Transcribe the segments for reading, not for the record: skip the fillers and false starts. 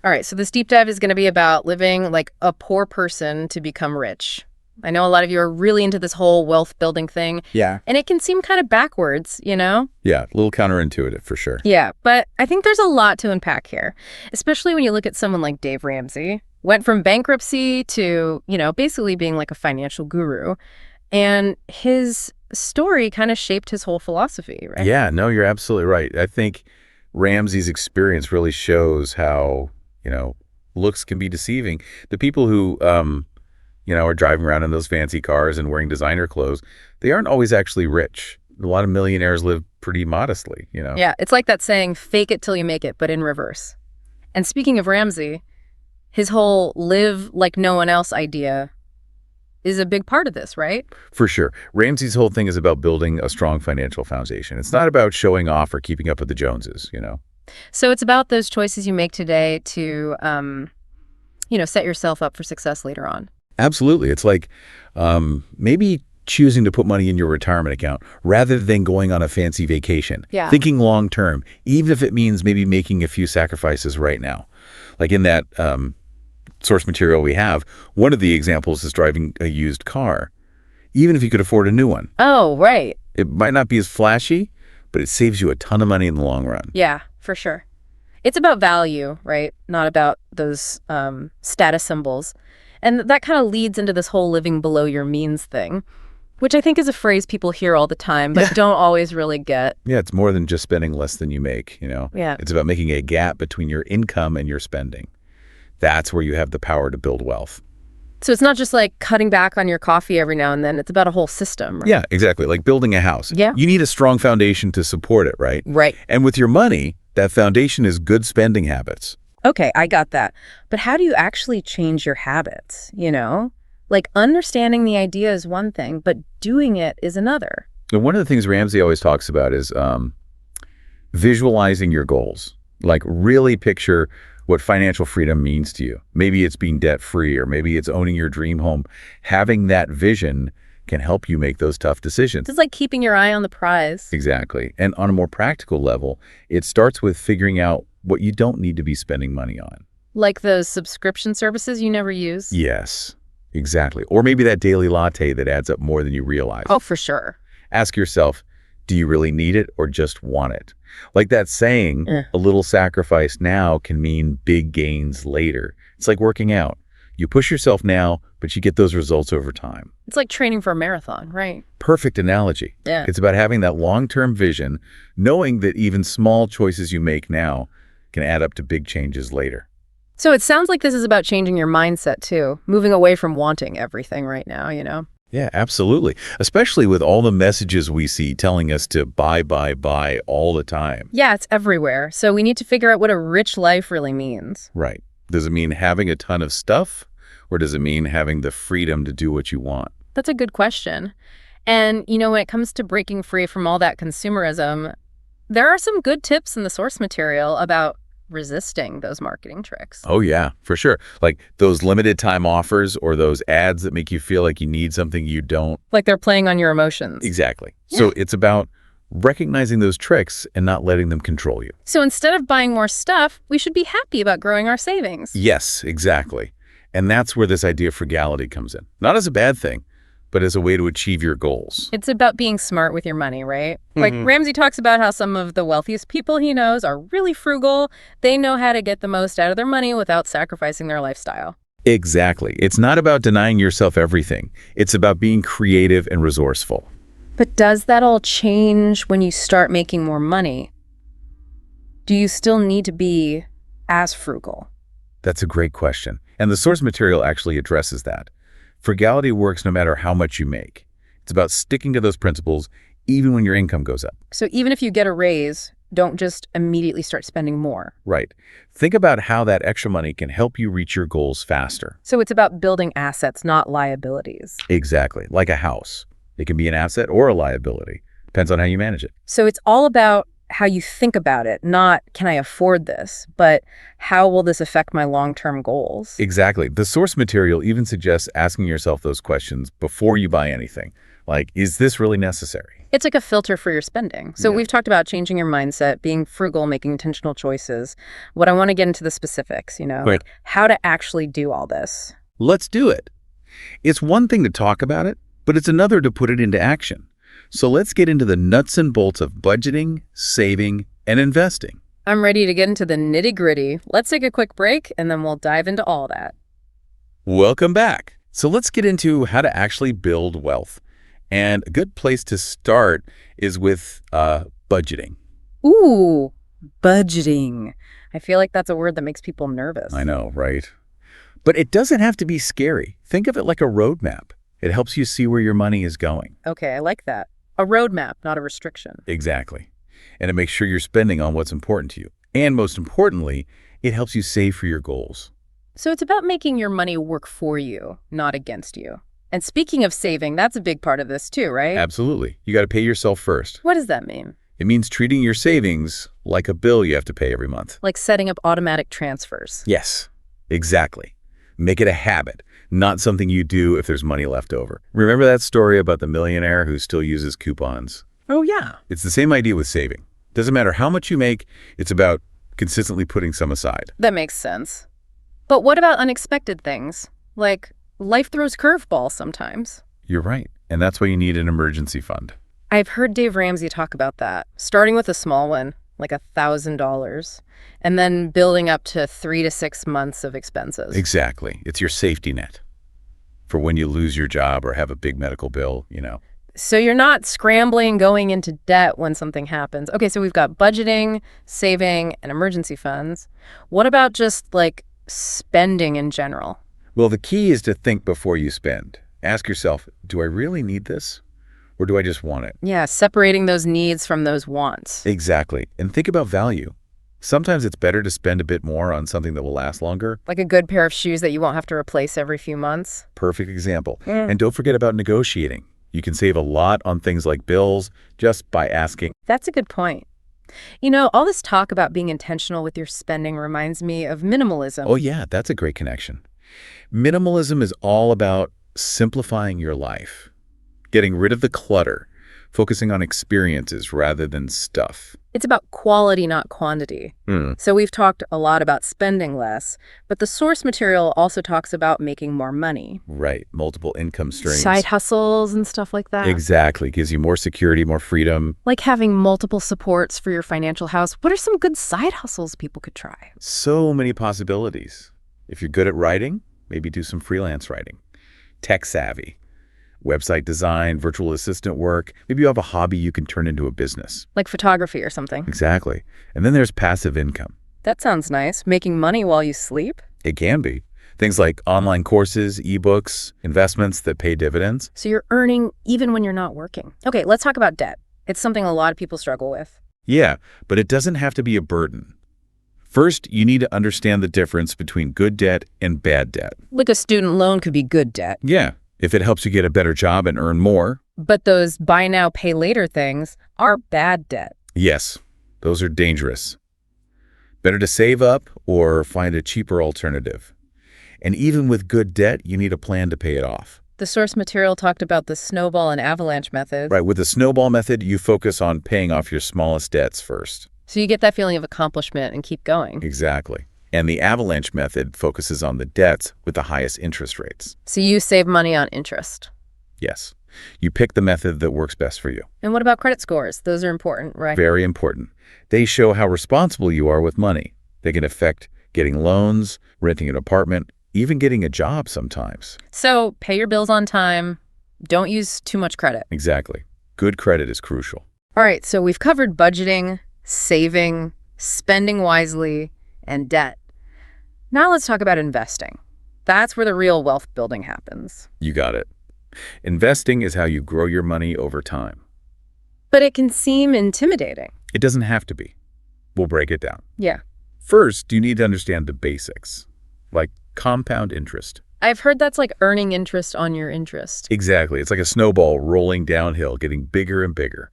All right, so this deep dive is going to be about living like a poor person to become rich. I know a lot of you are really into this whole wealth building thing, Yeah. and it can seem kind of backwards, you know? Yeah, a little counterintuitive for sure. Yeah, but I think there's a lot to unpack here, especially when you look at someone like Dave Ramsey. Went from bankruptcy to, basically being like a financial guru. And his story kind of shaped his whole philosophy, right? Yeah, no, you're absolutely right. I think Ramsey's experience really shows how, looks can be deceiving. The people who, are driving around in those fancy cars and wearing designer clothes, they aren't always actually rich. A lot of millionaires live pretty modestly. Yeah, it's like that saying, fake it till you make it, but in reverse. And speaking of Ramsey, his whole live like no one else idea is a big part of this, right? For sure. Ramsey's whole thing is about building a strong financial foundation. It's not about showing off or keeping up with the Joneses. So it's about those choices you make today to, set yourself up for success later on. Absolutely. It's like maybe choosing to put money in your retirement account rather than going on a fancy vacation. Yeah. Thinking long term, even if it means maybe making a few sacrifices right now. Like in that source material we have, one of the examples is driving a used car, even if you could afford a new one. Oh, right. It might not be as flashy, but it saves you a ton of money in the long run. Yeah, for sure. It's about value, right? Not about those status symbols. And that kind of leads into this whole living below your means thing, which I think is a phrase people hear all the time, but don't always really get. Yeah, it's more than just spending less than you make. Yeah. It's about making a gap between your income and your spending. That's where you have the power to build wealth. So it's not just like cutting back on your coffee every now and then. It's about a whole system. Right? Yeah, exactly. Like building a house. Yeah. You need a strong foundation to support it, right? Right. And with your money, that foundation is good spending habits. Okay, I got that. But how do you actually change your habits, Like understanding the idea is one thing, but doing it is another. And one of the things Ramsey always talks about is visualizing your goals. Like really picture what financial freedom means to you. Maybe it's being debt-free, or maybe it's owning your dream home. Having that vision can help you make those tough decisions. It's like keeping your eye on the prize. Exactly. And on a more practical level, it starts with figuring out what you don't need to be spending money on. Like those subscription services you never use? Yes, exactly. Or maybe that daily latte that adds up more than you realize. Oh, for sure. Ask yourself, do you really need it or just want it? Like that saying, a little sacrifice now can mean big gains later. It's like working out. You push yourself now, but you get those results over time. It's like training for a marathon, right? Perfect analogy. Yeah. It's about having that long-term vision, knowing that even small choices you make now can add up to big changes later. So it sounds like this is about changing your mindset too, moving away from wanting everything right now, Yeah, absolutely. Especially with all the messages we see telling us to buy all the time. Yeah, it's everywhere. So we need to figure out what a rich life really means. Right. Does it mean having a ton of stuff, or does it mean having the freedom to do what you want? That's a good question. And, when it comes to breaking free from all that consumerism, there are some good tips in the source material about resisting those marketing tricks. Oh, yeah, for sure. Like those limited time offers or those ads that make you feel like you need something you don't. Like they're playing on your emotions. Exactly. Yeah. So it's about recognizing those tricks and not letting them control you. So instead of buying more stuff, we should be happy about growing our savings. Yes, exactly. And that's where this idea of frugality comes in. Not as a bad thing, but as a way to achieve your goals. It's about being smart with your money, right? Like Ramsey talks about how some of the wealthiest people he knows are really frugal. They know how to get the most out of their money without sacrificing their lifestyle. Exactly. It's not about denying yourself everything. It's about being creative and resourceful. But does that all change when you start making more money? Do you still need to be as frugal? That's a great question. And the source material actually addresses that. Frugality works no matter how much you make. It's about sticking to those principles even when your income goes up. So even if you get a raise, don't just immediately start spending more. Right. Think about how that extra money can help you reach your goals faster. So it's about building assets, not liabilities. Exactly. Like a house. It can be an asset or a liability. Depends on how you manage it. So it's all about how you think about it, not can I afford this, but how will this affect my long-term goals? Exactly. The source material even suggests asking yourself those questions before you buy anything. Like, is this really necessary? It's like a filter for your spending. So Yeah. we've talked about changing your mindset, being frugal, making intentional choices. What I want to get into the specifics, Right. like how to actually do all this. Let's do it. It's one thing to talk about it, but it's another to put it into action. So let's get into the nuts and bolts of budgeting, saving, and investing. I'm ready to get into the nitty-gritty. Let's take a quick break, and then we'll dive into all that. Welcome back. So let's get into how to actually build wealth. And a good place to start is with budgeting. Ooh, budgeting. I feel like that's a word that makes people nervous. I know, right? But it doesn't have to be scary. Think of it like a roadmap. It helps you see where your money is going. Okay, I like that. A roadmap, not a restriction. Exactly. And it makes sure you're spending on what's important to you. And most importantly, it helps you save for your goals. So it's about making your money work for you, not against you. And speaking of saving, that's a big part of this too, right? Absolutely. You got to pay yourself first. What does that mean? It means treating your savings like a bill you have to pay every month. Like setting up automatic transfers. Yes, exactly. Make it a habit, not something you do if there's money left over. Remember that story about the millionaire who still uses coupons? Oh, yeah. It's the same idea with saving. Doesn't matter how much you make, it's about consistently putting some aside. That makes sense. But what about unexpected things? Like, life throws curveballs sometimes. You're right. And that's why you need an emergency fund. I've heard Dave Ramsey talk about that, starting with a small one, like $1,000, and then building up to 3 to 6 months of expenses. Exactly. It's your safety net for when you lose your job or have a big medical bill, So you're not scrambling, going into debt when something happens. Okay, so we've got budgeting, saving, and emergency funds. What about just like spending in general? Well, the key is to think before you spend. Ask yourself, do I really need this? Or do I just want it? Yeah, separating those needs from those wants. Exactly. And think about value. Sometimes it's better to spend a bit more on something that will last longer. Like a good pair of shoes that you won't have to replace every few months. Perfect example. And don't forget about negotiating. You can save a lot on things like bills just by asking. That's a good point. All this talk about being intentional with your spending reminds me of minimalism. Oh yeah, that's a great connection. Minimalism is all about simplifying your life, getting rid of the clutter, focusing on experiences rather than stuff. It's about quality, not quantity. So we've talked a lot about spending less, but the source material also talks about making more money. Right, multiple income streams. Side hustles and stuff like that. Exactly, gives you more security, more freedom. Like having multiple supports for your financial house. What are some good side hustles people could try? So many possibilities. If you're good at writing, maybe do some freelance writing. Tech savvy. Website design, virtual assistant work. Maybe you have a hobby you can turn into a business. Like photography or something. Exactly. And then there's passive income. That sounds nice. Making money while you sleep? It can be. Things like online courses, ebooks, investments that pay dividends. So you're earning even when you're not working. Okay, let's talk about debt. It's something a lot of people struggle with. Yeah, but it doesn't have to be a burden. First, you need to understand the difference between good debt and bad debt. Like a student loan could be good debt. Yeah, if it helps you get a better job and earn more. But those buy now, pay later things are bad debt. Yes, those are dangerous. Better to save up or find a cheaper alternative. And even with good debt, you need a plan to pay it off. The source material talked about the snowball and avalanche methods. Right, with the snowball method, you focus on paying off your smallest debts first. So you get that feeling of accomplishment and keep going. Exactly. And the avalanche method focuses on the debts with the highest interest rates. So you save money on interest. Yes. You pick the method that works best for you. And what about credit scores? Those are important, right? Very important. They show how responsible you are with money. They can affect getting loans, renting an apartment, even getting a job sometimes. So pay your bills on time. Don't use too much credit. Exactly. Good credit is crucial. All right, so we've covered budgeting, saving, spending wisely, and debt. Now let's talk about investing. That's where the real wealth building happens. You got it. Investing is how you grow your money over time. But it can seem intimidating. It doesn't have to be. We'll break it down. Yeah. First, you need to understand the basics, like compound interest. I've heard that's like earning interest on your interest. Exactly. It's like a snowball rolling downhill, getting bigger and bigger.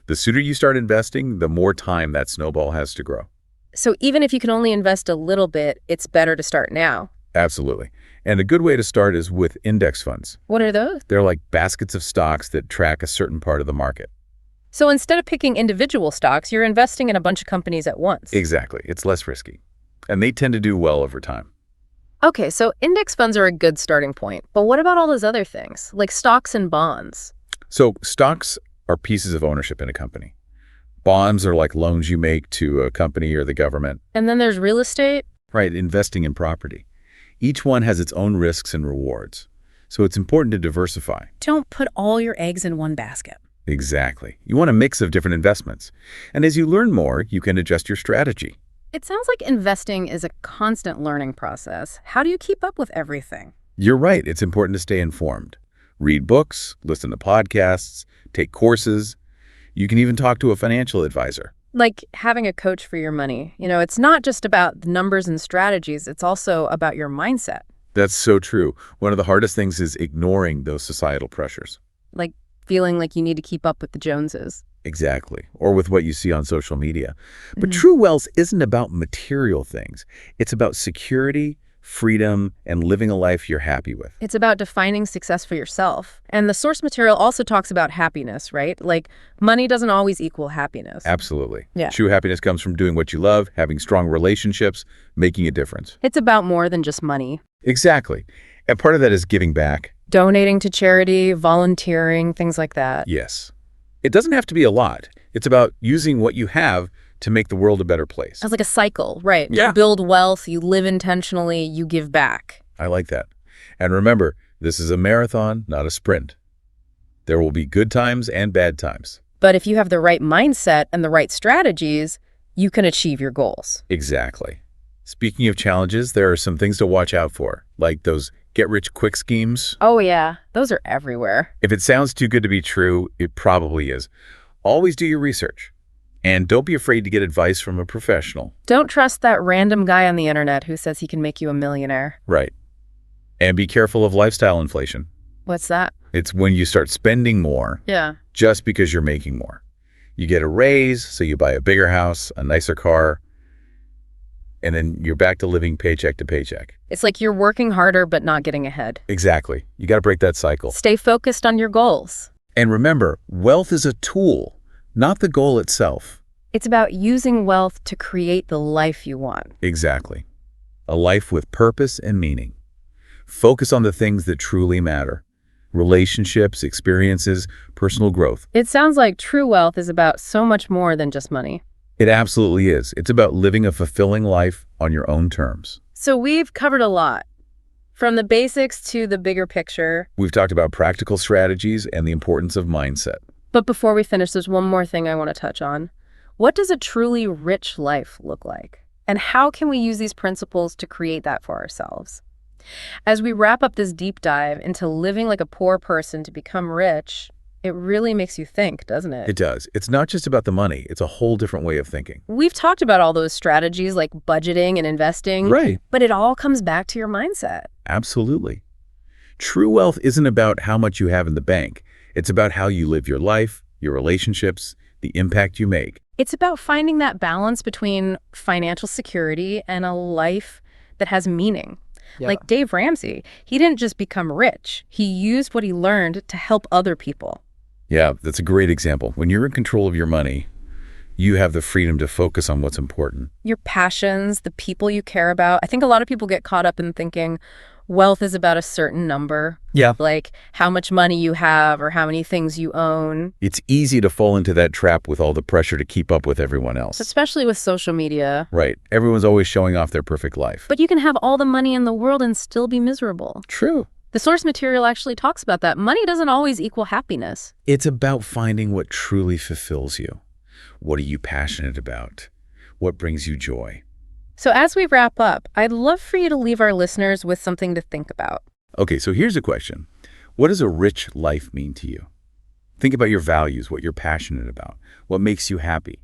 The sooner you start investing, the more time that snowball has to grow. So even if you can only invest a little bit, it's better to start now. Absolutely. And a good way to start is with index funds. What are those? They're like baskets of stocks that track a certain part of the market. So instead of picking individual stocks, you're investing in a bunch of companies at once. Exactly. It's less risky. And they tend to do well over time. Okay, so index funds are a good starting point. But what about all those other things, like stocks and bonds? So stocks are pieces of ownership in a company. Bonds are like loans you make to a company or the government. And then there's real estate. Right, investing in property. Each one has its own risks and rewards. So it's important to diversify. Don't put all your eggs in one basket. Exactly. You want a mix of different investments. And as you learn more, you can adjust your strategy. It sounds like investing is a constant learning process. How do you keep up with everything? You're right. It's important to stay informed. Read books, listen to podcasts, take courses. You can even talk to a financial advisor. Like having a coach for your money. It's not just about the numbers and strategies. It's also about your mindset. That's so true. One of the hardest things is ignoring those societal pressures. Like feeling like you need to keep up with the Joneses. Exactly. Or with what you see on social media. But true wealth isn't about material things. It's about security, freedom, and living a life you're happy with. It's about defining success for yourself. And the source material also talks about happiness, right? Like money doesn't always equal happiness. Absolutely. Yeah. True happiness comes from doing what you love, having strong relationships, making a difference. It's about more than just money. Exactly. And part of that is giving back. Donating to charity, volunteering, things like that. Yes. It doesn't have to be a lot. It's about using what you have to make the world a better place. It's like a cycle, right? Yeah. You build wealth, you live intentionally, you give back. I like that. And remember, this is a marathon, not a sprint. There will be good times and bad times. But if you have the right mindset and the right strategies, you can achieve your goals. Exactly. Speaking of challenges, there are some things to watch out for, like those get-rich-quick schemes. Oh, yeah. Those are everywhere. If it sounds too good to be true, it probably is. Always do your research. And don't be afraid to get advice from a professional. Don't trust that random guy on the internet who says he can make you a millionaire. Right. And be careful of lifestyle inflation. What's that? It's when you start spending more Yeah. just because you're making more. You get a raise, so you buy a bigger house, a nicer car, and then you're back to living paycheck to paycheck. It's like you're working harder but not getting ahead. Exactly. You got to break that cycle. Stay focused on your goals. And remember, wealth is a tool, not the goal itself. It's about using wealth to create the life you want. Exactly. A life with purpose and meaning. Focus on the things that truly matter. Relationships, experiences, personal growth. It sounds like true wealth is about so much more than just money. It absolutely is. It's about living a fulfilling life on your own terms. So we've covered a lot, from the basics to the bigger picture. We've talked about practical strategies and the importance of mindset. But before we finish, there's one more thing I want to touch on. What does a truly rich life look like? And how can we use these principles to create that for ourselves? As we wrap up this deep dive into living like a poor person to become rich, it really makes you think, doesn't it? It does. It's not just about the money. It's a whole different way of thinking. We've talked about all those strategies like budgeting and investing. Right. But it all comes back to your mindset. Absolutely. True wealth isn't about how much you have in the bank. It's about how you live your life, your relationships, the impact you make. It's about finding that balance between financial security and a life that has meaning. Yeah. Like Dave Ramsey, he didn't just become rich. He used what he learned to help other people. Yeah, that's a great example. When you're in control of your money, you have the freedom to focus on what's important. Your passions, the people you care about. I think a lot of people get caught up in thinking wealth is about a certain number. Yeah. Like how much money you have or how many things you own. It's easy to fall into that trap with all the pressure to keep up with everyone else. Especially with social media. Right. Everyone's always showing off their perfect life. But you can have all the money in the world and still be miserable. True. The source material actually talks about that. Money doesn't always equal happiness. It's about finding what truly fulfills you. What are you passionate about? What brings you joy? So as we wrap up, I'd love for you to leave our listeners with something to think about. Okay, so here's a question. What does a rich life mean to you? Think about your values, what you're passionate about, what makes you happy.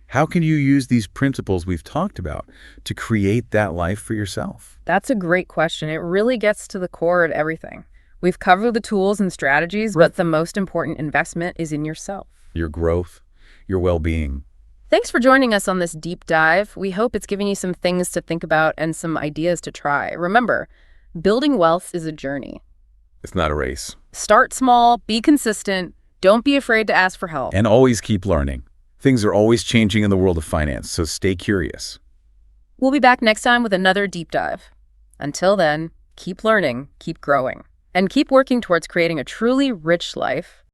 How can you use these principles we've talked about to create that life for yourself? That's a great question. It really gets to the core of everything. We've covered the tools and strategies, but the most important investment is in yourself. Your growth, your well-being, Thanks for joining us on this deep dive. We hope it's given you some things to think about and some ideas to try. Remember, building wealth is a journey. It's not a race. Start small, be consistent, don't be afraid to ask for help. And always keep learning. Things are always changing in the world of finance, so stay curious. We'll be back next time with another deep dive. Until then, keep learning, keep growing, and keep working towards creating a truly rich life.